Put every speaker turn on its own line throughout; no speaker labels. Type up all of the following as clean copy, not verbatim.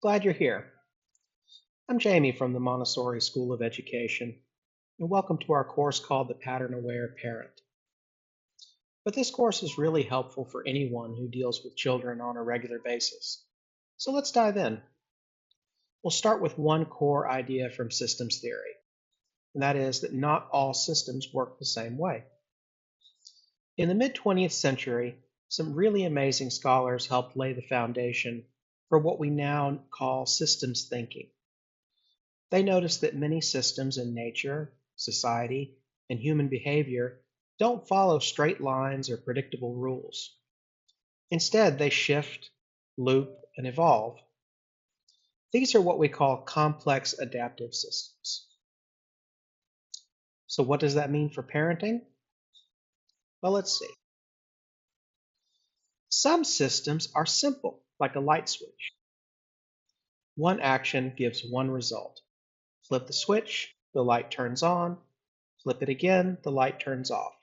Glad you're here. I'm Jamie from the Montessori School of Education, and welcome to our course called The Pattern Aware Parent. But this course is really helpful for anyone who deals with children on a regular basis. So let's dive in. We'll start with one core idea from systems theory, and that is that not all systems work the same way. In the mid 20th century, some really amazing scholars helped lay the foundation for what we now call systems thinking. They noticed that many systems in nature, society, and human behavior don't follow straight lines or predictable rules. Instead, they shift, loop, and evolve. These are what we call complex adaptive systems. So, what does that mean for parenting? Well, let's see. Some systems are simple, like a light switch. One action gives one result. Flip the switch, the light turns on. Flip it again, the light turns off.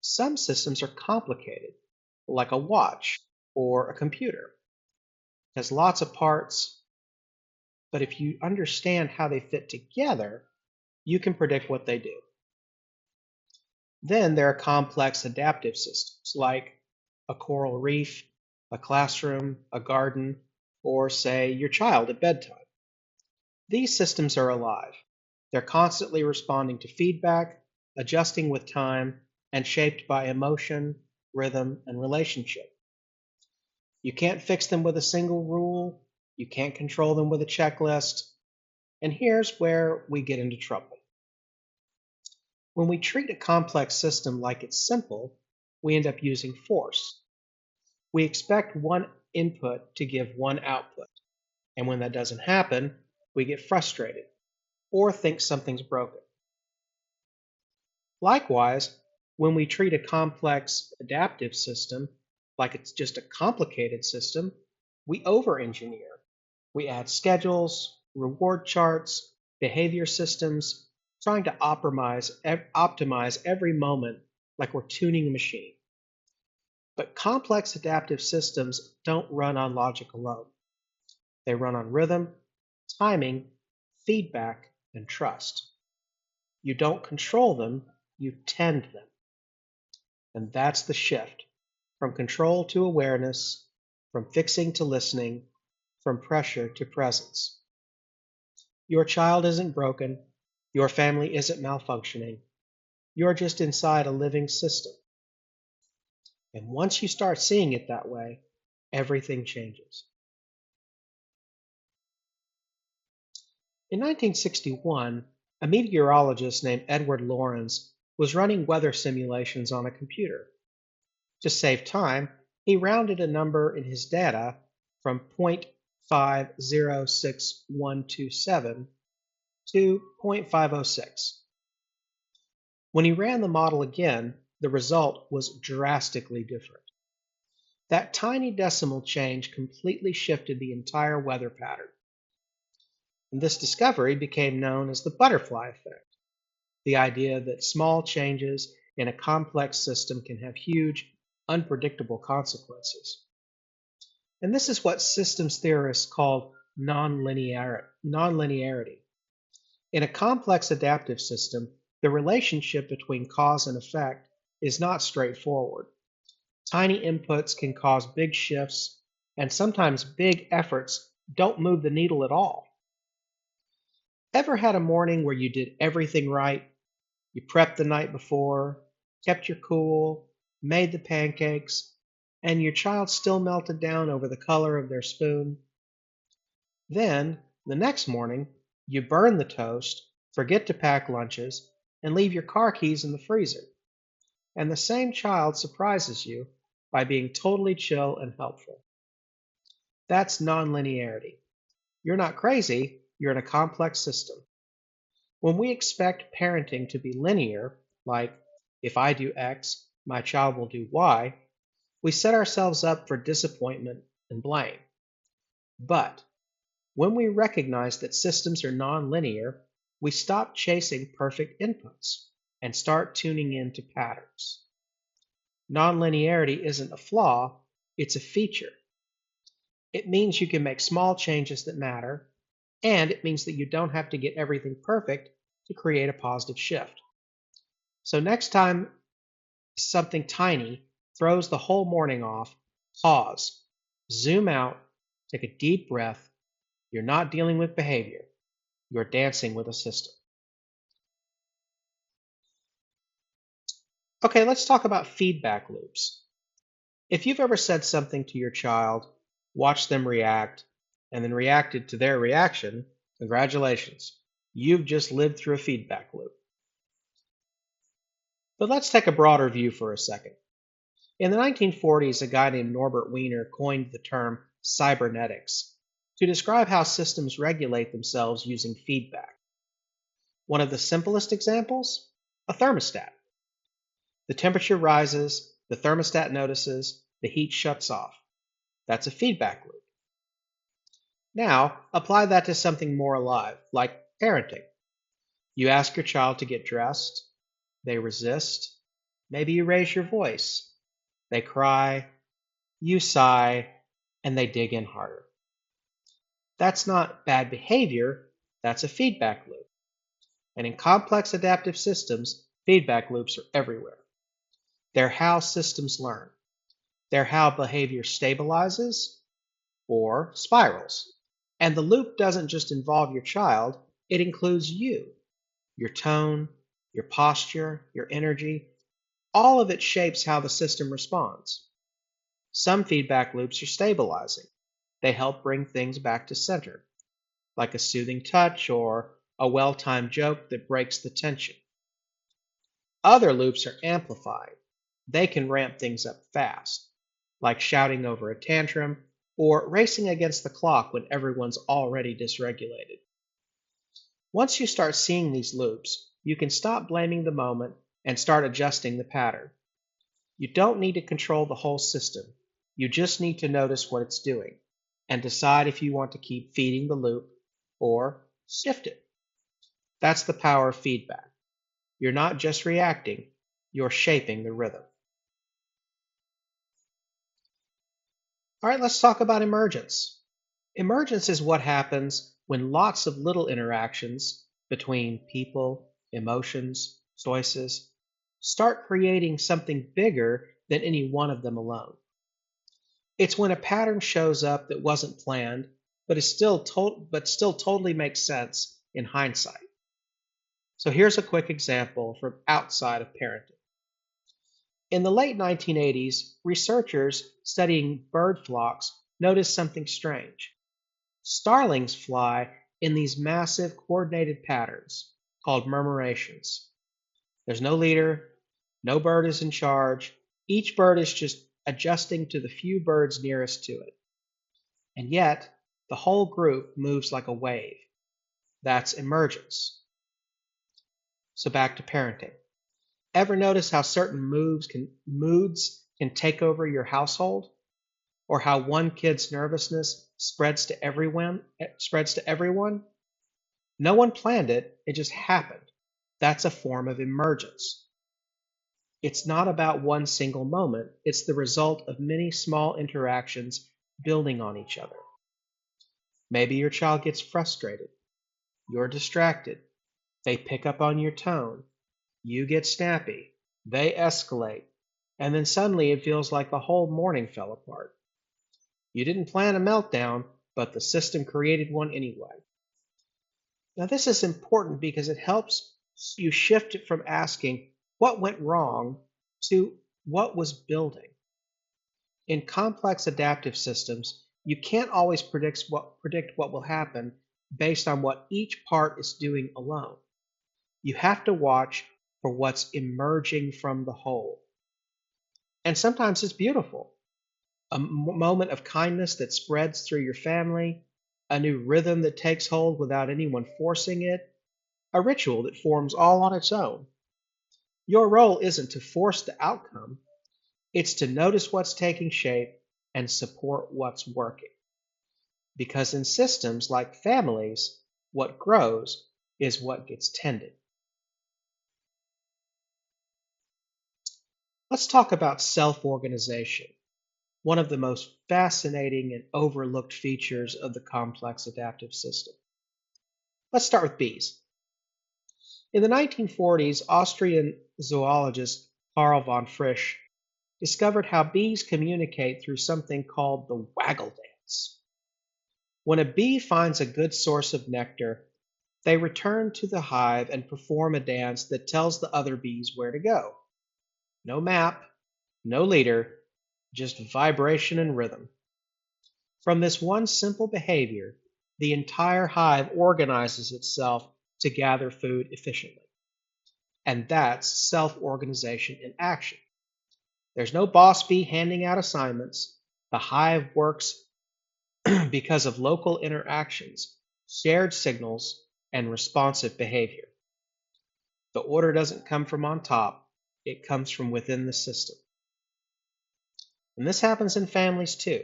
Some systems are complicated, like a watch or a computer. It has lots of parts, but if you understand how they fit together, you can predict what they do. Then there are complex adaptive systems, like a coral reef, a classroom, a garden, or, say, your child at bedtime. These systems are alive. They're constantly responding to feedback, adjusting with time, and shaped by emotion, rhythm, and relationship. You can't fix them with a single rule. You can't control them with a checklist. And here's where we get into trouble. When we treat a complex system like it's simple, we end up using force. We expect one input to give one output. And when that doesn't happen, we get frustrated or think something's broken. Likewise, when we treat a complex adaptive system like it's just a complicated system, we over engineer. We add schedules, reward charts, behavior systems, trying to optimize every moment like we're tuning a machine. But complex adaptive systems don't run on logic alone. They run on rhythm, timing, feedback, and trust. You don't control them, you tend them. And that's the shift from control to awareness, from fixing to listening, from pressure to presence. Your child isn't broken. Your family isn't malfunctioning. You're just inside a living system. And once you start seeing it that way, everything changes. In 1961, a meteorologist named Edward Lorenz was running weather simulations on a computer. To save time, he rounded a number in his data from 0.506127 to 0.506. When he ran the model again, the result was drastically different. That tiny decimal change completely shifted the entire weather pattern. And this discovery became known as the butterfly effect, the idea that small changes in a complex system can have huge, unpredictable consequences. And this is what systems theorists call nonlinearity. In a complex adaptive system, the relationship between cause and effect is not straightforward. Tiny inputs can cause big shifts, and sometimes big efforts don't move the needle at all. Ever had a morning where you did everything right? You prepped the night before, kept your cool, made the pancakes, and your child still melted down over the color of their spoon? Then, the next morning, you burn the toast, forget to pack lunches, and leave your car keys in the freezer. And the same child surprises you by being totally chill and helpful. That's nonlinearity. You're not crazy, you're in a complex system. When we expect parenting to be linear, like if I do X, my child will do Y, we set ourselves up for disappointment and blame. But when we recognize that systems are nonlinear, we stop chasing perfect inputs and start tuning into patterns. Nonlinearity isn't a flaw, it's a feature. It means you can make small changes that matter, and it means that you don't have to get everything perfect to create a positive shift. So next time something tiny throws the whole morning off, pause, zoom out, take a deep breath. You're not dealing with behavior, you're dancing with a system. Okay, let's talk about feedback loops. If you've ever said something to your child, watched them react, and then reacted to their reaction, congratulations. You've just lived through a feedback loop. But let's take a broader view for a second. In the 1940s, a guy named Norbert Wiener coined the term cybernetics to describe how systems regulate themselves using feedback. One of the simplest examples? A thermostat. The temperature rises, the thermostat notices, the heat shuts off. That's a feedback loop. Now, apply that to something more alive, like parenting. You ask your child to get dressed, they resist, maybe you raise your voice, they cry, you sigh, and they dig in harder. That's not bad behavior, that's a feedback loop. And in complex adaptive systems, feedback loops are everywhere. They're how systems learn. They're how behavior stabilizes or spirals. And the loop doesn't just involve your child, it includes you, your tone, your posture, your energy. All of it shapes how the system responds. Some feedback loops are stabilizing. They help bring things back to center, like a soothing touch or a well timed joke that breaks the tension. Other loops are amplified. They can ramp things up fast, like shouting over a tantrum or racing against the clock when everyone's already dysregulated. Once you start seeing these loops, you can stop blaming the moment and start adjusting the pattern. You don't need to control the whole system. You just need to notice what it's doing and decide if you want to keep feeding the loop or shift it. That's the power of feedback. You're not just reacting, you're shaping the rhythm. All right, let's talk about emergence. Emergence is what happens when lots of little interactions between people, emotions, choices start creating something bigger than any one of them alone. It's when a pattern shows up that wasn't planned, but still totally makes sense in hindsight. So here's a quick example from outside of parenting. In the late 1980s, researchers studying bird flocks noticed something strange. Starlings fly in these massive coordinated patterns called murmurations. There's no leader, no bird is in charge. Each bird is just adjusting to the few birds nearest to it. And yet, the whole group moves like a wave. That's emergence. So back to parenting. Ever notice how certain moods can take over your household? Or how one kid's nervousness spreads to everyone? No one planned it, it just happened. That's a form of emergence. It's not about one single moment, it's the result of many small interactions building on each other. Maybe your child gets frustrated, you're distracted, they pick up on your tone, you get snappy, they escalate, and then suddenly it feels like the whole morning fell apart. You didn't plan a meltdown, but the system created one anyway. Now, this is important because it helps you shift it from asking what went wrong to what was building. In complex adaptive systems, you can't always predict what will happen based on what each part is doing alone. You have to watch for what's emerging from the whole. And sometimes it's beautiful. Moment of kindness that spreads through your family, a new rhythm that takes hold without anyone forcing it, a ritual that forms all on its own. Your role isn't to force the outcome, it's to notice what's taking shape and support what's working. Because in systems like families, what grows is what gets tended. Let's talk about self organization. one of the most fascinating and overlooked features of the complex adaptive system. Let's start with bees. In the 1940s, Austrian zoologist Karl von Frisch discovered how bees communicate through something called the waggle dance. When a bee finds a good source of nectar, they return to the hive and perform a dance that tells the other bees where to go. No map, no leader, just vibration and rhythm. From this one simple behavior, the entire hive organizes itself to gather food efficiently. And that's self-organization in action. There's no boss bee handing out assignments. The hive works because of local interactions, shared signals, and responsive behavior. The order doesn't come from on top, it comes from within the system. And this happens in families too.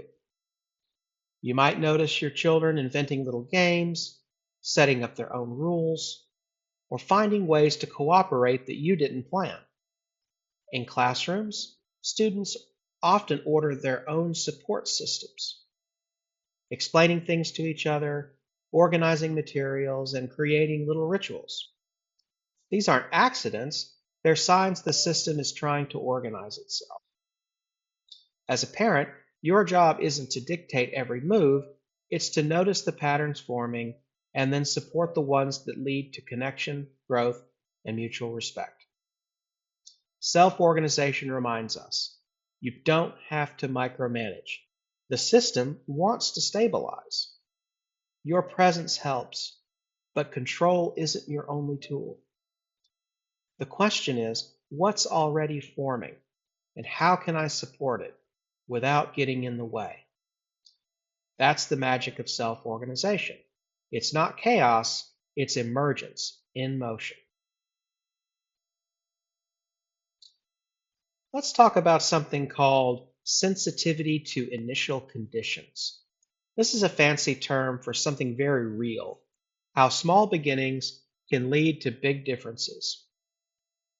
You might notice your children inventing little games, setting up their own rules, or finding ways to cooperate that you didn't plan. In classrooms, students often order their own support systems, explaining things to each other, organizing materials, and creating little rituals. These aren't accidents, they're signs the system is trying to organize itself. As a parent, your job isn't to dictate every move, it's to notice the patterns forming and then support the ones that lead to connection, growth, and mutual respect. Self-organization reminds us you don't have to micromanage. The system wants to stabilize. Your presence helps, but control isn't your only tool. The question is, what's already forming, and how can I support it without getting in the way? That's the magic of self-organization. It's not chaos, it's emergence in motion. Let's talk about something called sensitivity to initial conditions. This is a fancy term for something very real, how small beginnings can lead to big differences.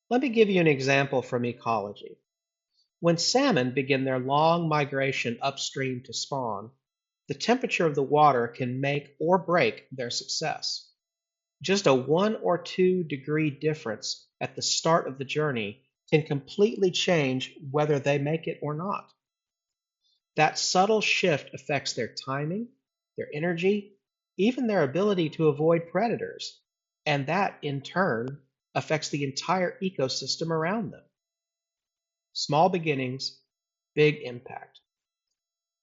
Let me give you an example from ecology. When salmon begin their long migration upstream to spawn, the temperature of the water can make or break their success. Just a 1 or 2 degree difference at the start of the journey can completely change whether they make it or not. That subtle shift affects their timing, their energy, even their ability to avoid predators, and that in turn affects the entire ecosystem around them. Small beginnings, big impact.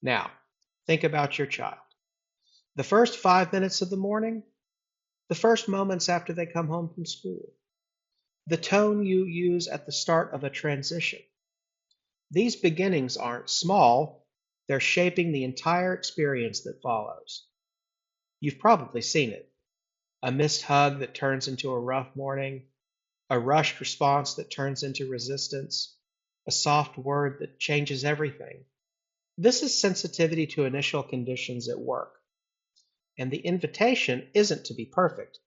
Now, think about your child. The first 5 minutes of the morning, the first moments after they come home from school, the tone you use at the start of a transition. These beginnings aren't small, they're shaping the entire experience that follows. You've probably seen it. A missed hug that turns into a rough morning, a rushed response that turns into resistance, a soft word that changes everything. This is sensitivity to initial conditions at work. And the invitation isn't to be perfect,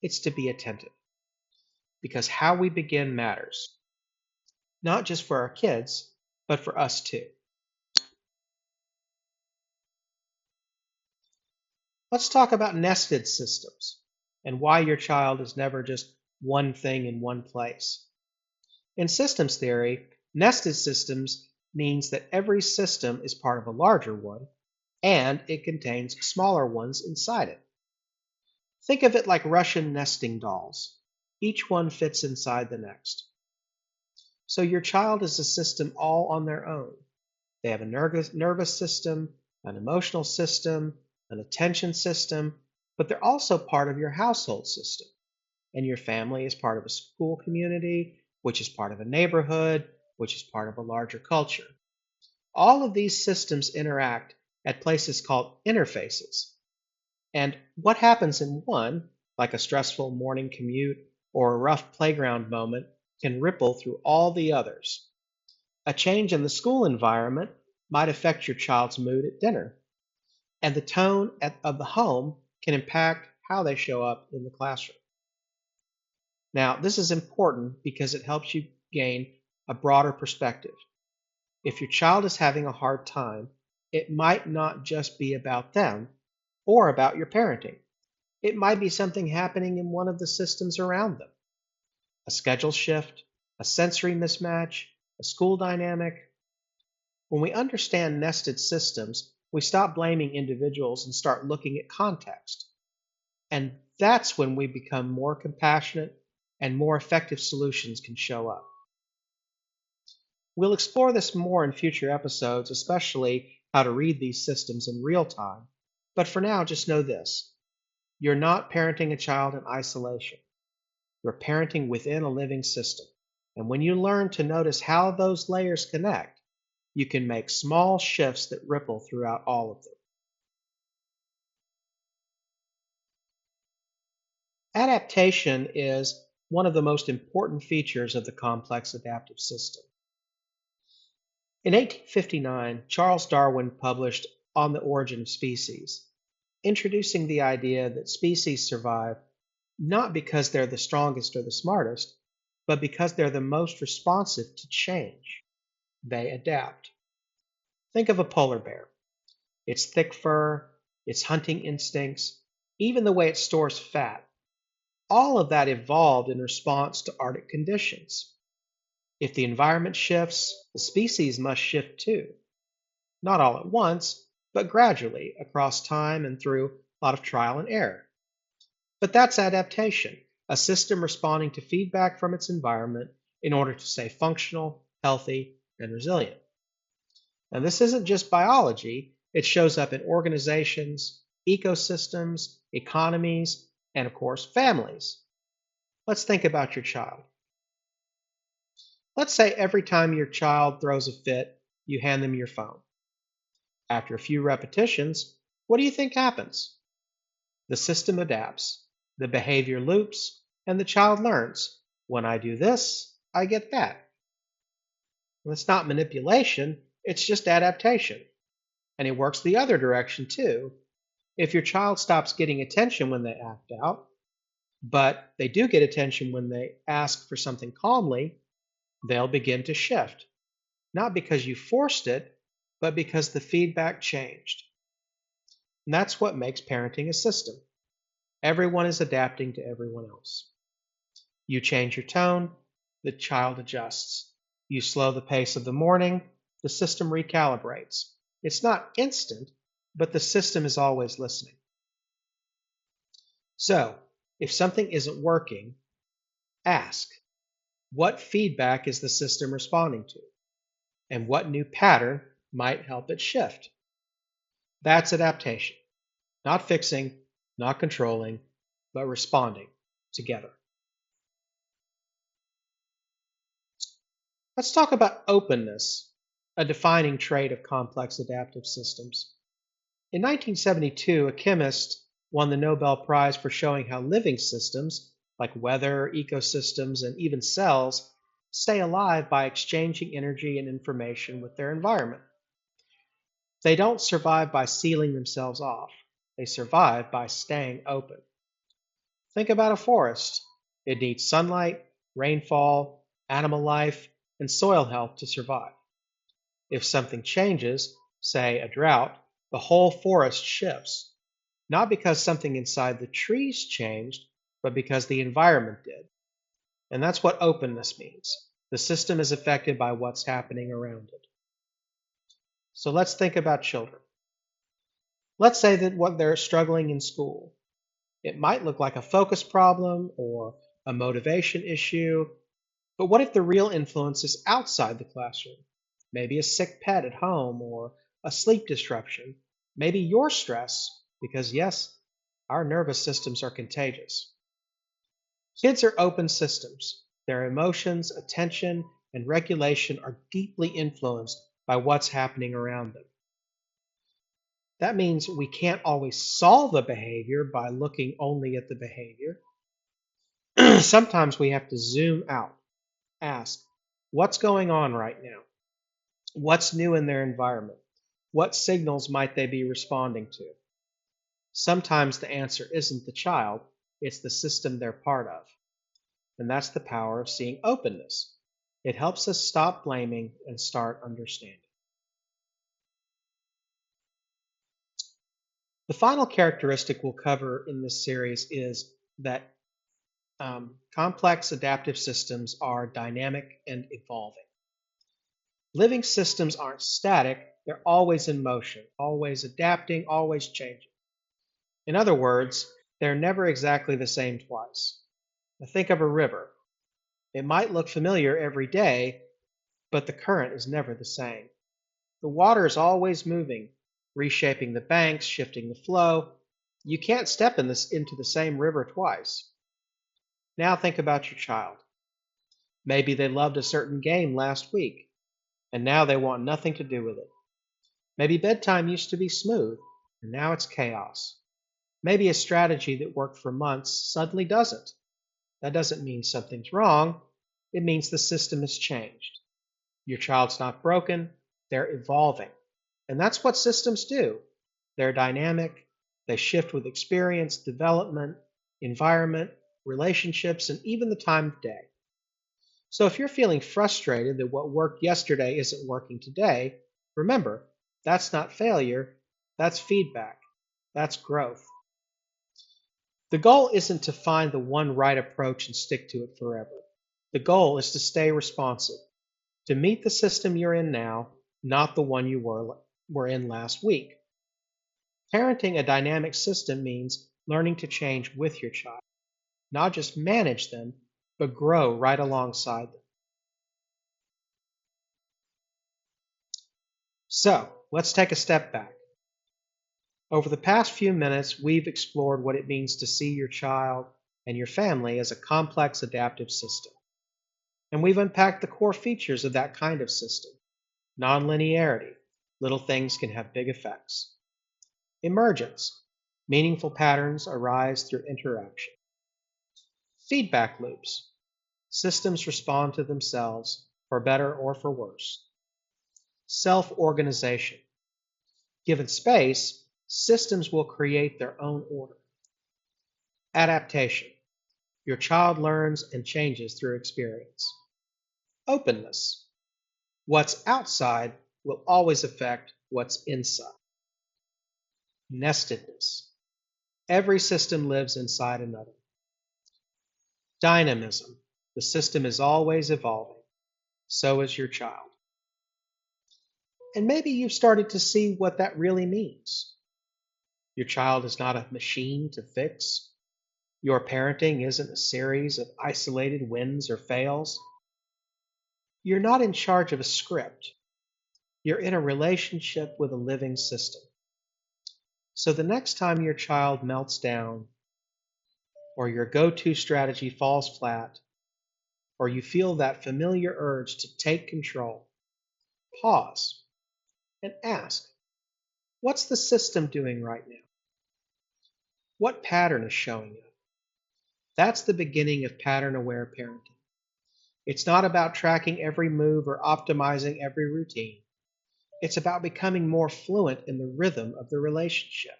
it's to be attentive. Because how we begin matters, not just for our kids, but for us too. Let's talk about nested systems and why your child is never just one thing in one place. In systems theory, nested systems means that every system is part of a larger one, and it contains smaller ones inside it. Think of it like Russian nesting dolls. Each one fits inside the next. So your child is a system all on their own. They have a nervous system, an emotional system, an attention system, but they're also part of your household system. And your family is part of a school community, which is part of a neighborhood, which is part of a larger culture. All of these systems interact at places called interfaces. And what happens in one, like a stressful morning commute or a rough playground moment, can ripple through all the others. A change in the school environment might affect your child's mood at dinner, and the tone of the home can impact how they show up in the classroom. Now, this is important because it helps you gain a broader perspective. If your child is having a hard time, it might not just be about them or about your parenting. It might be something happening in one of the systems around them: a schedule shift, a sensory mismatch, a school dynamic. When we understand nested systems, we stop blaming individuals and start looking at context. And that's when we become more compassionate and more effective solutions can show up. We'll explore this more in future episodes, especially how to read these systems in real time. But for now, just know this: you're not parenting a child in isolation. You're parenting within a living system. And when you learn to notice how those layers connect, you can make small shifts that ripple throughout all of them. Adaptation is one of the most important features of the complex adaptive system. In 1859, Charles Darwin published On the Origin of Species, introducing the idea that species survive not because they're the strongest or the smartest, but because they're the most responsive to change. They adapt. Think of a polar bear. Its thick fur, its hunting instincts, even the way it stores fat, all of that evolved in response to Arctic conditions. If the environment shifts, the species must shift too. Not all at once, but gradually across time and through a lot of trial and error. But that's adaptation, a system responding to feedback from its environment in order to stay functional, healthy, and resilient. And this isn't just biology, it shows up in organizations, ecosystems, economies, and of course, families. Let's think about your child. Let's say every time your child throws a fit, you hand them your phone. After a few repetitions, what do you think happens? The system adapts, the behavior loops, and the child learns: when I do this, I get that. Well, it's not manipulation, it's just adaptation. And it works the other direction too. If your child stops getting attention when they act out, but they do get attention when they ask for something calmly, they'll begin to shift. Not because you forced it, but because the feedback changed. And that's what makes parenting a system. Everyone is adapting to everyone else. You change your tone, the child adjusts. You slow the pace of the morning, the system recalibrates. It's not instant, but the system is always listening. So, if something isn't working, ask, what feedback is the system responding to? And what new pattern might help it shift? That's adaptation. Not fixing, not controlling, but responding together. Let's talk about openness, a defining trait of complex adaptive systems. In 1972, a chemist won the Nobel Prize for showing how living systems, like weather, ecosystems, and even cells, stay alive by exchanging energy and information with their environment. They don't survive by sealing themselves off. They survive by staying open. Think about a forest. It needs sunlight, rainfall, animal life, and soil health to survive. If something changes, say a drought, the whole forest shifts. Not because something inside the trees changed, but because the environment did. And that's what openness means. The system is affected by what's happening around it. So let's think about children. Let's say that what they're struggling in school. It might look like a focus problem or a motivation issue, but what if the real influence is outside the classroom? Maybe a sick pet at home or a sleep disruption. Maybe your stress, because yes, our nervous systems are contagious. Kids are open systems. Their emotions, attention, and regulation are deeply influenced by what's happening around them. That means we can't always solve a behavior by looking only at the behavior. Sometimes we have to zoom out, ask, what's going on right now? What's new in their environment? What signals might they be responding to? Sometimes the answer isn't the child, it's the system they're part of. And that's the power of seeing openness. It helps us stop blaming and start understanding. The final characteristic we'll cover in this series is that complex adaptive systems are dynamic and evolving. Living systems aren't static, they're always in motion, always adapting, always changing. In other words, they're never exactly the same twice. Now think of a river. It might look familiar every day, but the current is never the same. The water is always moving, reshaping the banks, shifting the flow. You can't step into the same river twice. Now think about your child. Maybe they loved a certain game last week, and now they want nothing to do with it. Maybe bedtime used to be smooth, and now it's chaos. Maybe a strategy that worked for months suddenly doesn't. That doesn't mean something's wrong. It means the system has changed. Your child's not broken, they're evolving. And that's what systems do. They're dynamic, they shift with experience, development, environment, relationships, and even the time of day. So if you're feeling frustrated that what worked yesterday isn't working today, remember, that's not failure, that's feedback, that's growth. The goal isn't to find the one right approach and stick to it forever. The goal is to stay responsive, to meet the system you're in now, not the one you were in last week. Parenting a dynamic system means learning to change with your child, not just manage them, but grow right alongside them. So, let's take a step back. Over the past few minutes, we've explored what it means to see your child and your family as a complex adaptive system. And we've unpacked the core features of that kind of system. Nonlinearity, little things can have big effects. Emergence, meaningful patterns arise through interaction. Feedback loops, systems respond to themselves, for better or for worse. Self-organization, given space, systems will create their own order. Adaptation, your child learns and changes through experience. Openness, what's outside will always affect what's inside. Nestedness, every system lives inside another. Dynamism, the system is always evolving. So is your child. And maybe you've started to see what that really means. Your child is not a machine to fix. Your parenting isn't a series of isolated wins or fails. You're not in charge of a script. You're in a relationship with a living system. So the next time your child melts down, or your go-to strategy falls flat, or you feel that familiar urge to take control, pause and ask, what's the system doing right now? What pattern is showing up? That's the beginning of pattern-aware parenting. It's not about tracking every move or optimizing every routine. It's about becoming more fluent in the rhythm of the relationship.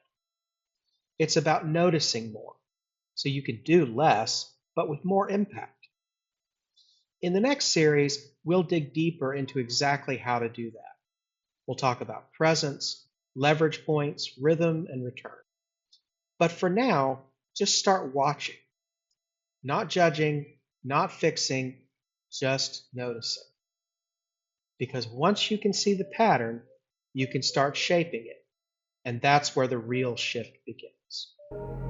It's about noticing more, so you can do less, but with more impact. In the next series, we'll dig deeper into exactly how to do that. We'll talk about presence, leverage points, rhythm, and return. But for now, just start watching. Not judging, not fixing, just noticing. Because once you can see the pattern, you can start shaping it. And that's where the real shift begins.